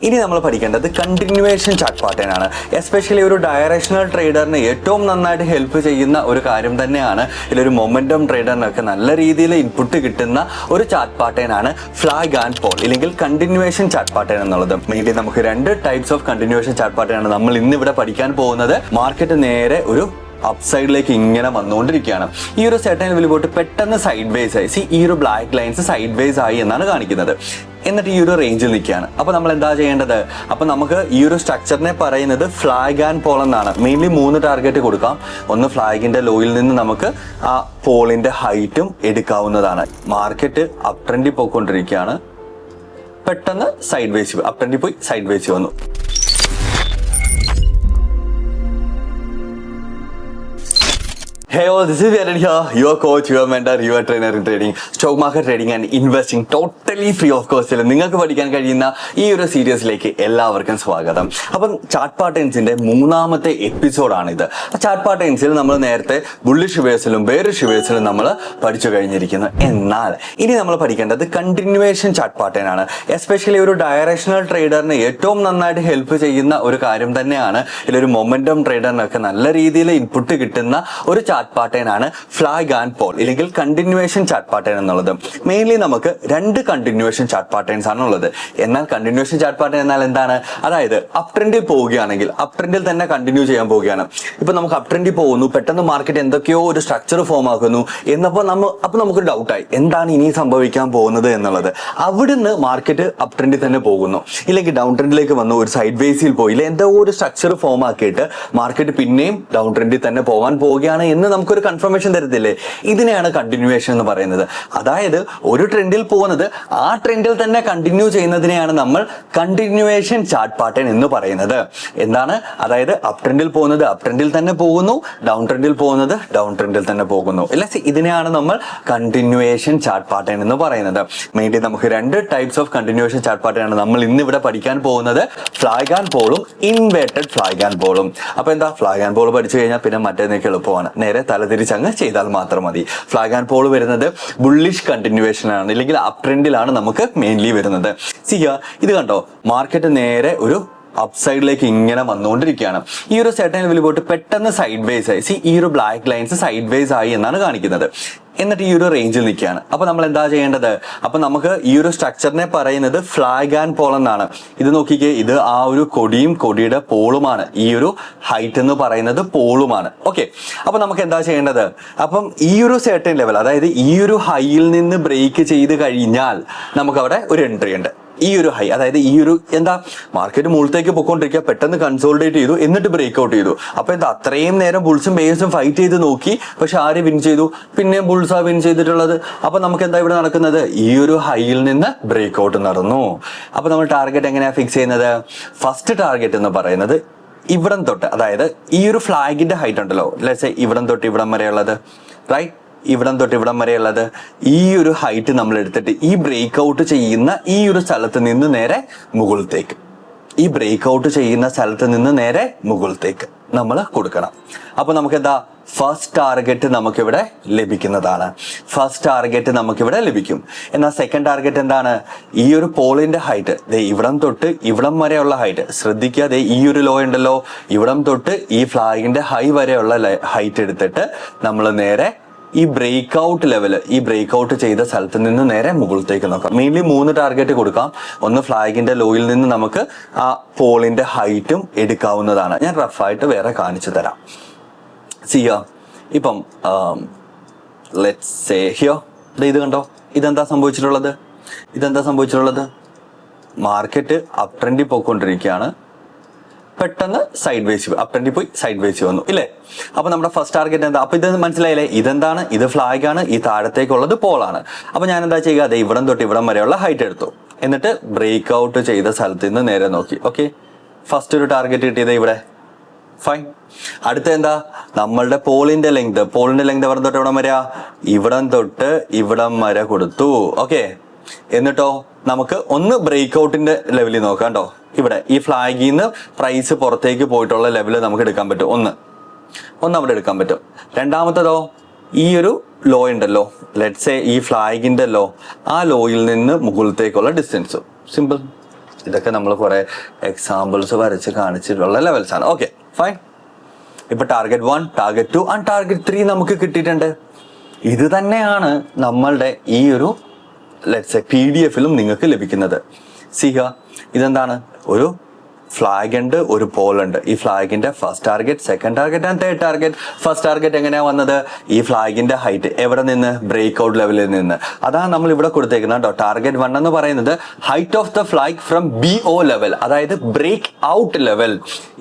ഇനി നമ്മൾ പഠിക്കേണ്ടത് കണ്ടിന്യൂവേഷൻ ചാർട്ട് പാറ്റേൺ ആണ്. എസ്പെഷ്യലി ഒരു ഡയറക്ഷണൽ ട്രേഡറിന് ഏറ്റവും നന്നായിട്ട് ഹെൽപ്പ് ചെയ്യുന്ന ഒരു കാര്യം തന്നെയാണ്. ഇതിലൊരു മൊമെന്റം ട്രേഡറിനൊക്കെ നല്ല രീതിയിൽ ഇൻപുട്ട് കിട്ടുന്ന ഒരു ചാർട്ട് പാറ്റേൺ ആണ് ഫ്ലാഗ് ആൻഡ് പോൾ ഇല്ലെങ്കിൽ കണ്ടിന്യൂവേഷൻ ചാർട്ട് പാറ്റേൺ എന്നുള്ളത്. മെയിൻലി നമുക്ക് രണ്ട് types of continuation chart pattern ആണ് നമ്മൾ ഇന്ന് ഇവിടെ പഠിക്കാൻ പോകുന്നത്. മാർക്കറ്റ് നേരെ ഒരു അപ്സൈഡിലേക്ക് ഇങ്ങനെ വന്നുകൊണ്ടിരിക്കുകയാണ്. ഈ ഒരു സെർട്ടൻ ലെവലിൽ പോയിട്ട് പെട്ടെന്ന് സൈഡ് വേസ് ആയി. ഈ ഒരു ബ്ലാക്ക് ലൈൻസ് സൈഡ് വേസ് ആയി എന്നാണ് കാണിക്കുന്നത്. എന്നിട്ട് ഈ ഒരു റേഞ്ചിൽ നിൽക്കുകയാണ്. അപ്പോൾ നമ്മൾ എന്താ ചെയ്യേണ്ടത്? അപ്പോൾ നമുക്ക് ഈ ഒരു സ്ട്രക്ചറിനെ പറയുന്നത് ഫ്ലാഗ് ആൻഡ് പോൾ എന്നാണ്. മെയിൻലി 3 ടാർഗറ്റ് കൊടുക്കാം. ഒന്ന് ഫ്ലാഗിന്റെ ലോയിൽ നിന്ന് നമുക്ക് ആ പോളിന്റെ ഹൈറ്റും എടുക്കാവുന്നതാണ്. മാർക്കറ്റ് അപ് ട്രെൻഡിൽ പോയിക്കൊണ്ടിരിക്കുകയാണ്. പെട്ടെന്ന് സൈഡ് വേസ് അപ് ട്രെൻഡിൽ പോയി സൈഡ് വേസ് വന്നു. Hey all, this is Bearish here, your coach, your mentor, your trainer in trading, stock market trading and investing totally free of cost. നിങ്ങൾക്ക് പഠിക്കാൻ കഴിയുന്ന ഈ ഒരു സീരീസിലേക്ക് എല്ലാവർക്കും സ്വാഗതം. അപ്പം ചാർട്ട് പാറ്റേൺസിന്റെ 3ാമത്തെ എപ്പിസോഡാണിത്. ചാർട്ട് പാറ്റേൺസിൽ നമ്മൾ നേരത്തെ ബുള്ളിഷ് റിവേഴ്സലും ബെയറിഷ് റിവേഴ്സലും നമ്മൾ പഠിച്ചു കഴിഞ്ഞിരിക്കുന്നു. എന്നാൽ ഇനി നമ്മൾ പഠിക്കേണ്ടത് കണ്ടിന്യൂവേഷൻ ചാർട്ട് പാറ്റേൺ ആണ്. എസ്പെഷ്യലി ഒരു ഡയറക്ഷണൽ ട്രേഡറിന് ഏറ്റവും നന്നായിട്ട് ഹെൽപ്പ് ചെയ്യുന്ന ഒരു കാര്യം തന്നെയാണ്. ഇതിലൊരു മൊമെന്റം ട്രേഡറിനൊക്കെ നല്ല രീതിയിൽ ഇൻപുട്ട് കിട്ടുന്ന ഒരു ചാർട്ട് പാറ്റേൺ ആണ് ഫ്ലാഗ് ആൻഡ് പോൾ ഇല്ലെങ്കിൽ കണ്ടിന്യൂവേഷൻ ചാർട്ട് പാറ്റേൺ എന്നുള്ളത്. മെയിൻലി നമുക്ക് 2 കണ്ടിന്യൂവേഷൻ ചാർട്ട് പാറ്റേൺസ് ആണ് ഉള്ളത്. എന്നാൽ കണ്ടിന്യൂവേഷൻ ചാർട്ട് പാറ്റേൺ എന്നാൽ എന്താണ്? അതായത് അപ് ട്രെൻഡിൽ പോവുകയാണെങ്കിൽ അപ് ട്രെൻഡിൽ തന്നെ കണ്ടിന്യൂ ചെയ്യാൻ പോവുകയാണ്. ഇപ്പൊ നമുക്ക് അപ് ട്രെൻഡിൽ പോകുന്നു, പെട്ടെന്ന് മാർക്കറ്റ് എന്തൊക്കെയോ ഒരു സ്ട്രക്ചർ ഫോം ആക്കുന്നു എന്നപ്പോൾ നമുക്ക് ഡൗട്ടായി എന്താണ് ഇനി സംഭവിക്കാൻ പോകുന്നത് എന്നുള്ളത്. അവിടുന്ന് മാർക്കറ്റ് അപ് ട്രെൻഡിൽ തന്നെ പോകുന്നു, ഇല്ലെങ്കിൽ ഡൗൺ ട്രെൻഡിലേക്ക് വന്നു, ഒരു സൈഡ് വേസിൽ പോയില്ല, എന്തോ ഒരു സ്ട്രക്ചർ ഫോം ആക്കിയിട്ട് മാർക്കറ്റ് പിന്നെയും ഡൗൺ ട്രെൻഡിൽ തന്നെ പോകാൻ പോവുകയാണ് എന്ന് നമുക്കൊരു കൺഫർമേഷൻ തരത്തില്ലേ? ഇതിനെയാണ് കണ്ടിന്യൂവേഷൻ എന്ന് പറയുന്നത്. അതായത് ഒരു ട്രെൻഡിൽ പോകുന്നത് ആ ട്രെൻഡിൽ തന്നെ കണ്ടിന്യൂ ചെയ്യുന്നതിനെയാണ് നമ്മൾ കണ്ടിന്യൂവേഷൻ ചാർട്ട് പാറ്റേൺ എന്ന് പറയുന്നത്. എന്താണ്? അതായത് അപ് ട്രെൻഡിൽ പോകുന്നത് അപ് ട്രെൻഡിൽ തന്നെ പോകുന്നു, ഡൗൺ ട്രെൻഡിൽ പോകുന്നത് ഡൗൺ ട്രെൻഡിൽ തന്നെ പോകുന്നു. അല്ലെ, ഇതിനെയാണ് നമ്മൾ കണ്ടിന്യൂവേഷൻ ചാർട്ട് പാറ്റേൺ എന്ന് പറയുന്നത്. മെയിൻലി നമുക്ക് 2 types of continuation chart pattern ആണ് നമ്മൾ ഇന്ന് ഇവിടെ പഠിക്കാൻ പോകുന്നത്. ഫ്ലാഗ് ആൻഡ് പോളും ഇൻവേർട്ടഡ് ഫ്ലാഗ് ആൻഡ് പോളും. അപ്പൊ എന്താ, ഫ്ലാഗ് ആൻഡ് പോൾ പഠിച്ചു കഴിഞ്ഞാൽ പിന്നെ മറ്റേതൊക്കെ എളുപ്പമാണ്. നേരെ തലതിരിച്ചങ്ങ് ചെയ്താൽ മാത്രം മതി. ഫ്ലാഗ് ആൻഡ് പോൾ വരുന്നത് ബുള്ളിഷ് കണ്ടിന്യൂവേഷൻ ആണ്, ഇല്ലെങ്കിൽ അപ് ട്രെൻഡിലാണ് നമുക്ക് മെയിൻലി വരുന്നത്. ഇത് കണ്ടോ, മാർക്കറ്റ് നേരെ ഒരു അപ്സൈഡിലേക്ക് ഇങ്ങനെ വന്നുകൊണ്ടിരിക്കുകയാണ്. ഈ ഒരു സെർട്ടൻ ലെവലിൽ പോയിട്ട് പെട്ടെന്ന് സൈഡ് വേസ് ആയി. ഈ ഒരു ബ്ലാക്ക് ലൈൻസ് സൈഡ് വേസ് ആയി എന്നാണ് കാണിക്കുന്നത്. എന്നിട്ട് ഈ ഒരു റേഞ്ചിൽ നിൽക്കുകയാണ്. അപ്പൊ നമ്മൾ എന്താ ചെയ്യേണ്ടത്? അപ്പൊ നമുക്ക് ഈ ഒരു സ്ട്രക്ചറിനെ പറയുന്നത് ഫ്ലാഗ് ആൻഡ് പോൾ എന്നാണ്. ഇത് നോക്കിക്കേ, ഇത് ആ ഒരു കൊടിയുടെ പോളുമാണ്. ഈ ഒരു ഹൈറ്റ് എന്ന് പറയുന്നത് പോളുമാണ്. ഓക്കെ, അപ്പൊ നമുക്ക് എന്താ ചെയ്യേണ്ടത്? അപ്പം ഈ ഒരു സെർട്ടൻ ലെവൽ, അതായത് ഈ ഒരു ഹൈയിൽ നിന്ന് ബ്രേക്ക് ചെയ്ത് കഴിഞ്ഞാൽ നമുക്ക് അവിടെ ഒരു എൻട്രി ഉണ്ട്. ഈ ഒരു ഹൈ, അതായത് ഈ ഒരു എന്താ, മാർക്കറ്റ് മുകളിലേക്ക് പൊക്കോണ്ടിരിക്കുക, പെട്ടെന്ന് കൺസോളിഡേറ്റ് ചെയ്തു, എന്നിട്ട് ബ്രേക്ക് ഔട്ട് ചെയ്തു. അപ്പൊ എന്താ, അത്രയും നേരം ബുൾസും ബെയർസും ഫൈറ്റ് ചെയ്ത് നോക്കി, പക്ഷെ ആര് വിൻ ചെയ്തു? പിന്നെയും ബുൾസാ വിൻ ചെയ്തിട്ടുള്ളത്. അപ്പൊ നമുക്ക് എന്താ ഇവിടെ നടക്കുന്നത്? ഈ ഒരു ഹൈയിൽ നിന്ന് ബ്രേക്ക് ഔട്ട് നടന്നു. അപ്പൊ നമ്മൾ ടാർഗറ്റ് എങ്ങനെയാ ഫിക്സ് ചെയ്യുന്നത്? ഫസ്റ്റ് ടാർഗറ്റ് എന്ന് പറയുന്നത് ഇവിടം തൊട്ട്, അതായത് ഈ ഒരു ഫ്ലാഗിന്റെ ഹൈറ്റ് ഉണ്ടല്ലോ, ലെറ്റ്സ് സേ ഇവിടം തൊട്ട് ഇവിടം വരെയുള്ളത്, റൈറ്റ്, ഇവിടം തൊട്ട് ഇവിടം വരെയുള്ളത്, ഈ ഒരു ഹൈറ്റ് നമ്മൾ എടുത്തിട്ട് ഈ ബ്രേക്ക് ഔട്ട് ചെയ്യുന്ന ഈ ഒരു സ്ഥലത്ത് നിന്ന് നേരെ മുകളിലേക്ക്, ഈ ബ്രേക്ക് ഔട്ട് ചെയ്യുന്ന സ്ഥലത്ത് നിന്ന് നേരെ മുകളിലേക്ക് നമ്മൾ കൊടുക്കണം. അപ്പൊ നമുക്ക് എന്താ, ഫസ്റ്റ് ടാർഗറ്റ് നമുക്കിവിടെ ലഭിക്കുന്നതാണ്. ഫസ്റ്റ് ടാർഗറ്റ് നമുക്കിവിടെ ലഭിക്കും. എന്നാൽ സെക്കൻഡ് ടാർഗറ്റ് എന്താണ്? ഈ ഒരു പോളിന്റെ ഹൈറ്റ്, ഇവിടം തൊട്ട് ഇവിടം വരെയുള്ള ഹൈറ്റ് ശ്രദ്ധിക്കുക. ഈ ഒരു ലോ ഉണ്ടല്ലോ, ഇവിടം തൊട്ട് ഈ ഫ്ലാഗിന്റെ ഹൈ വരെയുള്ള ഹൈറ്റ് എടുത്തിട്ട് നമ്മൾ നേരെ ഈ ബ്രേക്ക് ഔട്ട് ലെവല്, ഈ ബ്രേക്ക് ഔട്ട് ചെയ്ത സ്ഥലത്ത് നിന്ന് നേരെ മുകളിലേക്ക് നോക്കാം. മെയിൻലി 3 ടാർഗറ്റ് കൊടുക്കാം. ഒന്ന് ഫ്ലാഗിന്റെ ലോയിൽ നിന്ന് നമുക്ക് ആ പോളിന്റെ ഹൈറ്റും എടുക്കാവുന്നതാണ്. ഞാൻ റഫായിട്ട് വേറെ കാണിച്ചു തരാം. ഇപ്പം ലെറ്റ്സ് സേ ഹിയർ, ഇത് കണ്ടോ, ഇതെന്താ സംഭവിച്ചിട്ടുള്ളത്? മാർക്കറ്റ് അപ് ട്രെൻഡിൽ പോയിക്കൊണ്ടിരിക്കുകയാണ്. പെട്ടെന്ന് സൈഡ് വേസ്, അപ് ട്രെൻഡിൽ പോയി സൈഡ് വേസ് വന്നു, ഇല്ലേ? അപ്പൊ നമ്മുടെ ഫസ്റ്റ് ടാർഗറ്റ് എന്താ? അപ്പൊ ഇത് മനസ്സിലായില്ലേ? ഇതെന്താണ്? ഇത് ഫ്ലാഗ് ആണ്, ഈ താഴത്തേക്കുള്ളത് പോളാണ്. അപ്പൊ ഞാൻ എന്താ ചെയ്യുക? അതെ, ഇവിടം തൊട്ട് ഇവിടം വരെയുള്ള ഹൈറ്റ് എടുത്തു, എന്നിട്ട് ബ്രേക്ക് ഔട്ട് ചെയ്ത സ്ഥലത്ത് നിന്ന് നേരെ നോക്കി. ഓക്കെ, ഫസ്റ്റ് ഒരു ടാർഗറ്റ് കിട്ടിയത് ഇവിടെ, ഫൈൻ. അടുത്ത എന്താ? നമ്മളുടെ പോളിന്റെ ലെങ്ത് എവിടെ തൊട്ട് എവിടം വരെയാ? ഇവിടം തൊട്ട് ഇവിടം വരെ കൊടുത്തു. ഓക്കെ, എന്നിട്ടോ നമുക്ക് ഒന്ന് ബ്രേക്ക് ഔട്ടിന്റെ ലെവലിൽ നോക്കാം കേട്ടോ. ഇവിടെ ഈ ഫ്ലാഗിൽ നിന്ന് പ്രൈസ് പുറത്തേക്ക് പോയിട്ടുള്ള ലെവല് നമുക്ക് എടുക്കാൻ പറ്റും. ഒന്ന് അവിടെ എടുക്കാൻ പറ്റും. രണ്ടാമത്തതോ, ഈ ഒരു ലോ ഉണ്ടല്ലോ, ലെറ്റ്സ് സേ ഈ ഫ്ലാഗിന്റെ ലോ, ആ ലോയിൽ നിന്ന് മുകളിലേക്കുള്ള ഡിസ്റ്റൻസ്, സിമ്പിൾ ഇതൊക്കെ നമ്മൾ കുറെ എക്സാമ്പിൾസ് വരച്ച് കാണിച്ചിട്ടുള്ള ലെവൽസ് ആണ്. Okay fine. ഇപ്പൊ ടാർഗറ്റ് 1, ടാർഗറ്റ് 2 ആൻഡ് ടാർഗറ്റ് 3 നമുക്ക് കിട്ടിയിട്ടുണ്ട്. ഇത് തന്നെയാണ് നമ്മളുടെ ഈ ഒരു ലെറ്റ്സ് സേ PDF-ലും നിങ്ങൾക്ക് ലഭിക്കുന്നത്. ഇതെന്താണ്? ഒരു ഫ്ലാഗ് ഉണ്ട്, ഒരു പോൾ ഉണ്ട്. ഈ ഫ്ലാഗിന്റെ first target, second target and third target. First target എങ്ങനെയാ വന്നത്? ഈ ഫ്ലാഗിന്റെ ഹൈറ്റ് എവിടെ നിന്ന്? ബ്രേക്ക് ഔട്ട് ലെവലിൽ നിന്ന്. അതാണ് നമ്മൾ ഇവിടെ കൊടുത്തേക്കുന്നത് കേട്ടോ. ടാർഗറ്റ് 1 എന്ന് പറയുന്നത് height of the flag from BO level, അതായത് ബ്രേക്ക് ഔട്ട് ലെവൽ.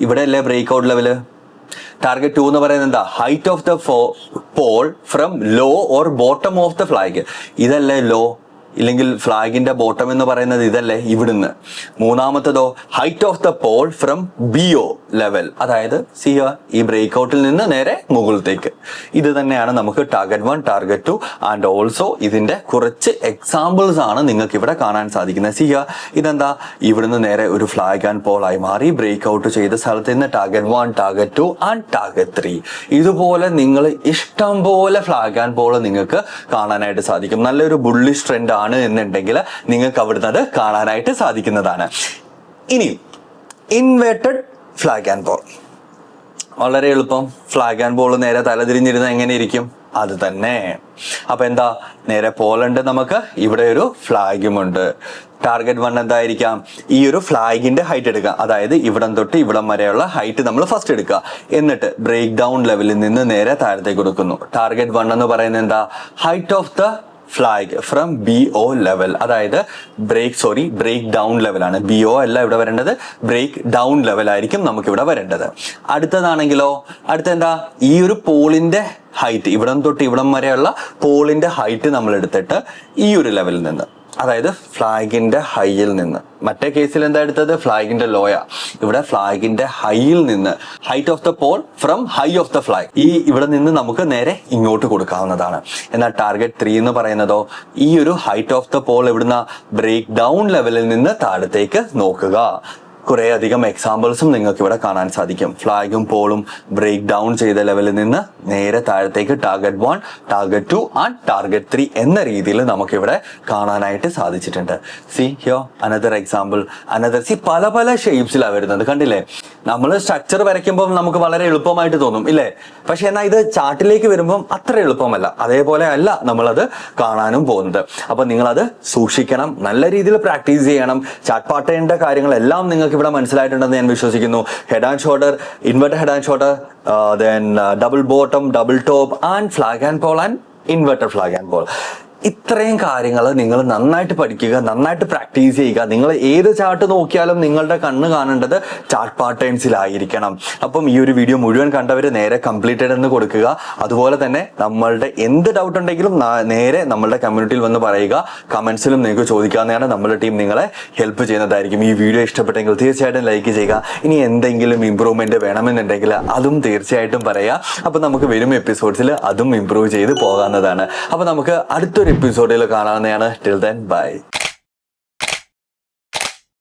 ഇവിടെ അല്ലേ ബ്രേക്ക് ഔട്ട് ലെവല്. ടാർഗറ്റ് 2 എന്ന് പറയുന്നത് എന്താ? Height of the pole from low or bottom of the flag. ഇതല്ലേ ലോ, ഇല്ലെങ്കിൽ ഫ്ലാഗിന്റെ ബോട്ടം എന്ന് പറയുന്നത് ഇതല്ലേ, ഇവിടുന്ന്. മൂന്നാമത്തതോ height of the pole from BO level, അതായത് ഈ ബ്രേക്ക് ഔട്ടിൽ നിന്ന് നേരെ മുകളിലേക്ക്. ഇത് തന്നെയാണ് നമുക്ക് ടാർഗറ്റ് 1, ടാർഗറ്റ് 2 ആൻഡ് ഓൾസോ ഇതിന്റെ കുറച്ച് എക്സാമ്പിൾസ് ആണ് നിങ്ങൾക്ക് ഇവിടെ കാണാൻ സാധിക്കുന്നത്. ഇതെന്താ? ഇവിടുന്ന് നേരെ ഒരു ഫ്ലാഗ് ആൻഡ് പോൾ ആയി മാറി ബ്രേക്ക് ഔട്ട് ചെയ്ത സ്ഥലത്ത് നിന്ന് ടാർഗറ്റ് 1, ടാർഗറ്റ് 2 ആൻഡ് ടാർഗറ്റ് 3. ഇതുപോലെ നിങ്ങൾ ഇഷ്ടം പോലെ ഫ്ലാഗ് ആൻഡ് പോൾ നിങ്ങൾക്ക് കാണാനായിട്ട് സാധിക്കും. നല്ലൊരു ബുള്ളിഷ് ട്രെൻഡ് ആണ് എന്നുണ്ടെങ്കിൽ നിങ്ങൾക്ക് അവിടുന്ന് അത് കാണാനായിട്ട് സാധിക്കുന്നതാണ്. ഇനി ഇൻവേർട്ടഡ് ഫ്ലാഗ് ആൻഡ് പോൾ, വളരെ എളുപ്പം. ഫ്ലാഗ് ആൻഡ് പോൾ നേരെ തലതിരിഞ്ഞിരുന്ന എങ്ങനെ ഇരിക്കും? അത് തന്നെ. അപ്പൊ എന്താ? നേരെ പോളുണ്ട്, നമുക്ക് ഇവിടെ ഒരു ഫ്ലാഗുമുണ്ട്. ടാർഗറ്റ് 1 എന്തായിരിക്കാം? ഈ ഒരു ഫ്ലാഗിന്റെ ഹൈറ്റ് എടുക്കുക, അതായത് ഇവിടം തൊട്ട് ഇവിടം വരെയുള്ള ഹൈറ്റ് നമ്മൾ ഫസ്റ്റ് എടുക്കുക. എന്നിട്ട് ബ്രേക്ക് ഡൗൺ ലെവലിൽ നിന്ന് നേരെ താഴത്തേക്ക് കൊടുക്കുന്നു. ടാർഗറ്റ് 1 എന്ന് പറയുന്നത് എന്താ? Height of the flag from BO level, അതായത് ബ്രേക്ക് ഡൗൺ ലെവലാണ്. BO അല്ല ഇവിടെ വരേണ്ടത്, ബ്രേക്ക് ഡൗൺ ലെവൽ ആയിരിക്കും നമുക്ക് ഇവിടെ വരേണ്ടത്. അടുത്തതാണെങ്കിലോ, അടുത്തെന്താ? ഈ ഒരു പോളിന്റെ ഹൈറ്റ്, ഇവിടം തൊട്ട് ഇവിടം വരെയുള്ള പോളിന്റെ ഹൈറ്റ് നമ്മൾ എടുത്തിട്ട് ഈ ഒരു ലെവലിൽ നിന്ന്, അതായത് ഫ്ലാഗിന്റെ ഹൈയിൽ നിന്ന്. മറ്റേ കേസിൽ എന്താ എടുത്തത്? ഫ്ലാഗിന്റെ ലോയ. ഇവിടെ ഫ്ലാഗിന്റെ ഹൈയിൽ നിന്ന്, height of the pole from high of the flag, ഇവിടെ നിന്ന് നമുക്ക് നേരെ ഇങ്ങോട്ട് കൊടുക്കാവുന്നതാണ്. എന്നാൽ ടാർഗറ്റ് 3 എന്ന് പറയുന്നതോ, ഈ ഒരു ഹൈറ്റ് ഓഫ് ദ പോൾ ഇവിടുന്ന് ബ്രേക്ക് ഡൗൺ ലെവലിൽ നിന്ന് താഴത്തേക്ക് നോക്കുക. കുറെ അധികം എക്സാമ്പിൾസും നിങ്ങൾക്ക് ഇവിടെ കാണാൻ സാധിക്കും. ഫ്ലാഗും പോളും ബ്രേക്ക് ഡൗൺ ചെയ്ത ലെവലിൽ നിന്ന് നേരെ താഴത്തേക്ക് ടാർഗറ്റ് 1, ടാർഗറ്റ് 2 ആൻഡ് ടാർഗറ്റ് 3 എന്ന രീതിയിൽ നമുക്ക് ഇവിടെ കാണാനായിട്ട് സാധിച്ചിട്ടുണ്ട്. അനദർ എക്സാമ്പിൾ, പല പല ഷേപ്സിലാണ് വരുന്നത്. കണ്ടില്ലേ? നമ്മൾ സ്ട്രക്ചർ വരയ്ക്കുമ്പോൾ നമുക്ക് വളരെ എളുപ്പമായിട്ട് തോന്നും, ഇല്ലേ? പക്ഷെ എന്നാൽ ഇത് ചാർട്ടിലേക്ക് വരുമ്പോൾ അത്ര എളുപ്പമല്ല. അതേപോലെ അല്ല നമ്മളത് കാണാനും പോകുന്നത്. അപ്പൊ നിങ്ങളത് സൂക്ഷിക്കണം, നല്ല രീതിയിൽ പ്രാക്ടീസ് ചെയ്യണം. ചാർട്ട് പാറ്റേണിന്റെ കാര്യങ്ങളെല്ലാം നിങ്ങൾക്ക് ഇവിടെ മനസ്സിലായിട്ടുണ്ടെന്ന് ഞാൻ വിശ്വസിക്കുന്നു. Head and shoulder, inverted head and shoulder, then double bottom, double top and flag and pole and inverted flag and pole. ഇത്രയും കാര്യങ്ങൾ നിങ്ങൾ നന്നായിട്ട് പഠിക്കുക, നന്നായിട്ട് പ്രാക്ടീസ് ചെയ്യുക. നിങ്ങൾ ഏത് ചാർട്ട് നോക്കിയാലും നിങ്ങളുടെ കണ്ണ് കാണേണ്ടത് ചാർട്ട് പാറ്റേൺസിലായിരിക്കണം. അപ്പം ഈ ഒരു വീഡിയോ മുഴുവൻ കണ്ടവർ നേരെ കംപ്ലീറ്റഡ് എന്ന് കൊടുക്കുക. അതുപോലെ തന്നെ നമ്മളുടെ എന്ത് ഡൗട്ട് ഉണ്ടെങ്കിലും നേരെ നമ്മളുടെ കമ്മ്യൂണിറ്റിയിൽ വന്ന് പറയുക. കമന്റ്സിലും നിങ്ങൾക്ക് ചോദിക്കാവുന്നതാണ്. നമ്മളുടെ ടീം നിങ്ങളെ ഹെൽപ്പ് ചെയ്യുന്നതായിരിക്കും. ഈ വീഡിയോ ഇഷ്ടപ്പെട്ടെങ്കിൽ തീർച്ചയായിട്ടും ലൈക്ക് ചെയ്യുക. ഇനി എന്തെങ്കിലും ഇമ്പ്രൂവ്മെന്റ് വേണമെന്നുണ്ടെങ്കിൽ അതും തീർച്ചയായിട്ടും പറയുക. അപ്പൊ നമുക്ക് വരും എപ്പിസോഡ്സിൽ അതും ഇമ്പ്രൂവ് ചെയ്ത് പോകാവുന്നതാണ്. അപ്പൊ നമുക്ക് അടുത്തൊരു എപ്പിസോഡിൽ കാണാവുന്നതാണ്. Till then bye.